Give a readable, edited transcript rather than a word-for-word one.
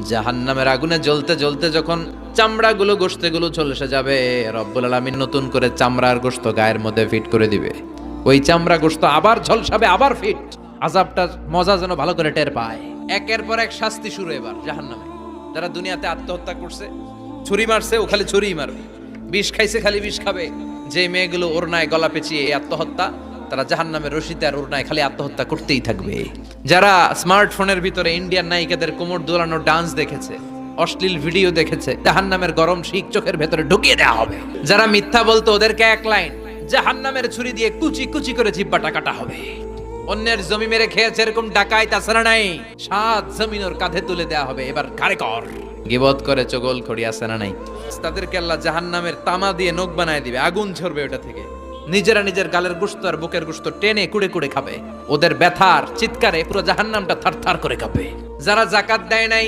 জাহান্নামের আগুনে জ্বলতে জ্বলতে যখন চামড়াগুলো গোশতগুলো ঝলসে যাবে, রব্বুল আলামিন নতুন করে চামড়ার গোশত গায়ের মধ্যে ফিট করে দিবে। ওই চামড়া গোশত আবার ঝলসাবে, আবার ফিট। আযাবটার মজা যেন ভালো করে টের পায়। একের পর এক শাস্তি শুরু এবার জাহান্নামে। যারা দুনিয়াতে আত্মহত্যা করছে, ছুরি মারছে, ও খালি ছুরিই মারবে। বিষ খাইছে, খালি বিষ খাবে। যে মেয়েগুলো ওড়নায় গলা পেঁচিয়ে এই আত্মহত্যা, তারা জাহান্নামের রশিতে আর ওড়নায় খালি আত্মহত্যা করতেই থাকবে। যারা স্মার্টফোনের ভিতরে ইন্ডিয়ান নায়িকাদের কোমর দোলানো ডান্স দেখেছে, অশ্লীল ভিডিও দেখেছে, জাহান্নামের গরম শিক চোখের ভেতরে ঢুকিয়ে দেওয়া হবে। যারা মিথ্যা বলতো, ওদেরকে এক লাইন জাহান্নামের ছুরি দিয়ে কুচি কুচি করে জিহ্বাটা কাটা হবে। অন্যের জমি মেরে খেয়েছে এরকম ডাকাই তাছাড়া নাই, 7 জমিন ওর কাঁধে তুলে দেওয়া হবে। এবার কারে কর গিবত করে চগল খড়ি আছে না নাই, তাদেরকে আল্লাহ জাহান্নামের তামা দিয়ে নখ বানায় দিবে, আগুন ঝরবে ওটা থেকে। নিজেরা নিজের গালের গোশত আর বুকের গোশত টেনে কুড়ে কুড়ে খাবে। ওদের ব্যথার চিৎকারে পুরো জাহান্নামটা থারথার করে কাঁপবে। যারা যাকাত দেয় নাই,